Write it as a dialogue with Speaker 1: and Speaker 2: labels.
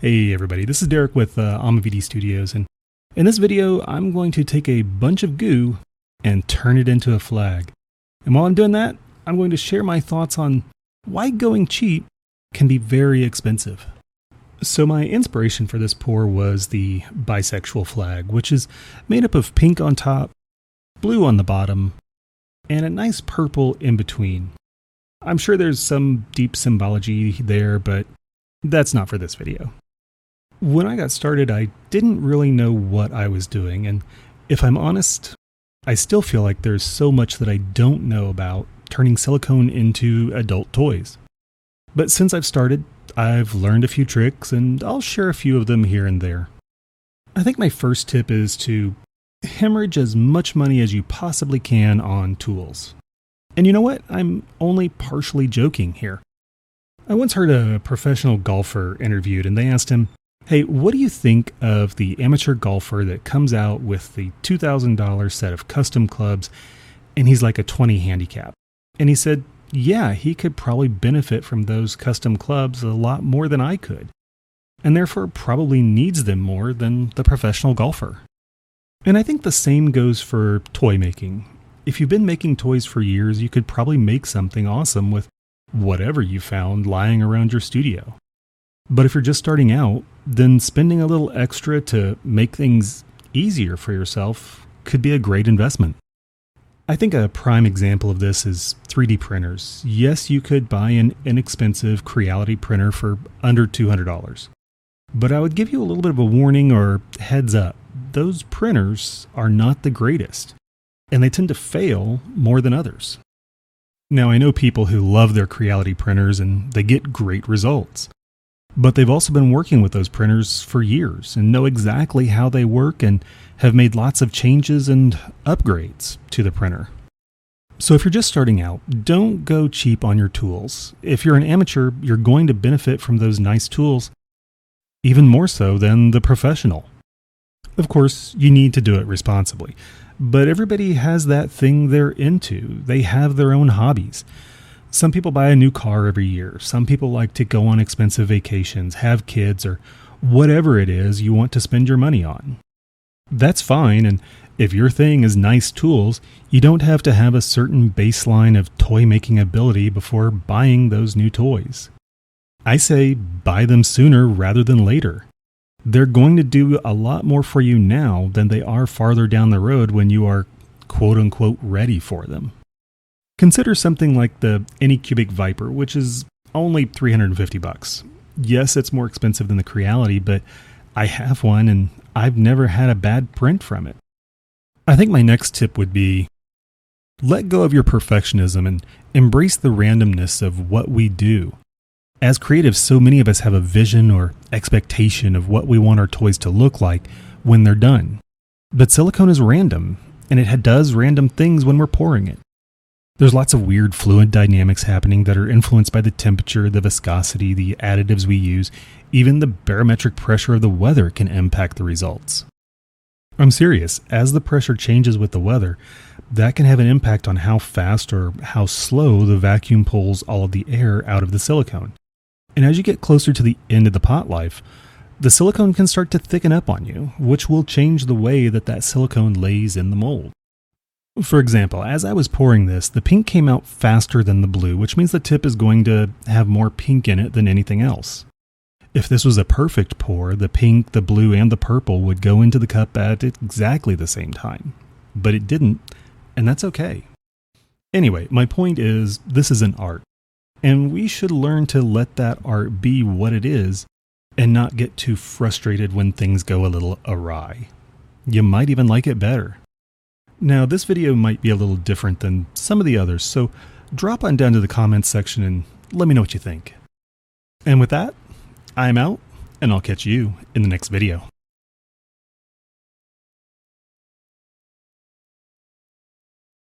Speaker 1: Hey everybody, this is Derek with AmaVD Studios, and in this video I'm going to take a bunch of goo and turn it into a flag. And while I'm doing that, I'm going to share my thoughts on why going cheap can be very expensive. So my inspiration for this pour was the Bisexual flag, which is made up of pink on top, blue on the bottom, and a nice purple in between. I'm sure there's some deep symbology there, but that's not for this video. When I got started, I didn't really know what I was doing, and if I'm honest, I still feel like there's so much that I don't know about turning silicone into adult toys. But since I've started, I've learned a few tricks, and I'll share a few of them here and there. I think my first tip is to hemorrhage as much money as you possibly can on tools. And you know what? I'm only partially joking here. I once heard a professional golfer interviewed, and they asked him, "Hey, what do you think of the amateur golfer that comes out with the $2,000 set of custom clubs and he's like a 20 handicap?" And he said, yeah, he could probably benefit from those custom clubs a lot more than I could, and therefore probably needs them more than the professional golfer. And I think the same goes for toy making. If you've been making toys for years, you could probably make something awesome with whatever you found lying around your studio. But if you're just starting out, then spending a little extra to make things easier for yourself could be a great investment. I think a prime example of this is 3D printers. Yes, you could buy an inexpensive Creality printer for under $200. But I would give you a little bit of a warning or heads up. Those printers are not the greatest, and they tend to fail more than others. Now, I know people who love their Creality printers and they get great results. But they've also been working with those printers for years and know exactly how they work and have made lots of changes and upgrades to the printer. So if you're just starting out, don't go cheap on your tools. If you're an amateur, you're going to benefit from those nice tools even more so than the professional. Of course, you need to do it responsibly, but everybody has that thing they're into. They have their own hobbies. Some people buy a new car every year. Some people like to go on expensive vacations, have kids, or whatever it is you want to spend your money on. That's fine, and if your thing is nice tools, you don't have to have a certain baseline of toy making ability before buying those new toys. I say buy them sooner rather than later. They're going to do a lot more for you now than they are farther down the road when you are quote-unquote ready for them. Consider something like the Anycubic Viper, which is only $350. Yes, it's more expensive than the Creality, but I have one and I've never had a bad print from it. I think my next tip would be let go of your perfectionism and embrace the randomness of what we do. As creatives, so many of us have a vision or expectation of what we want our toys to look like when they're done. But silicone is random, and it does random things when we're pouring it. There's lots of weird fluid dynamics happening that are influenced by the temperature, the viscosity, the additives we use. Even the barometric pressure of the weather can impact the results. I'm serious, as the pressure changes with the weather, that can have an impact on how fast or how slow the vacuum pulls all of the air out of the silicone. And as you get closer to the end of the pot life, the silicone can start to thicken up on you, which will change the way that silicone lays in the mold. For example, as I was pouring this, the pink came out faster than the blue, which means the tip is going to have more pink in it than anything else. If this was a perfect pour, the pink, the blue, and the purple would go into the cup at exactly the same time. But it didn't, and that's okay. Anyway, my point is, this is an art, and we should learn to let that art be what it is and not get too frustrated when things go a little awry. You might even like it better. Now, this video might be a little different than some of the others, so drop on down to the comments section and let me know what you think. And with that, I'm out, and I'll catch you in the next video.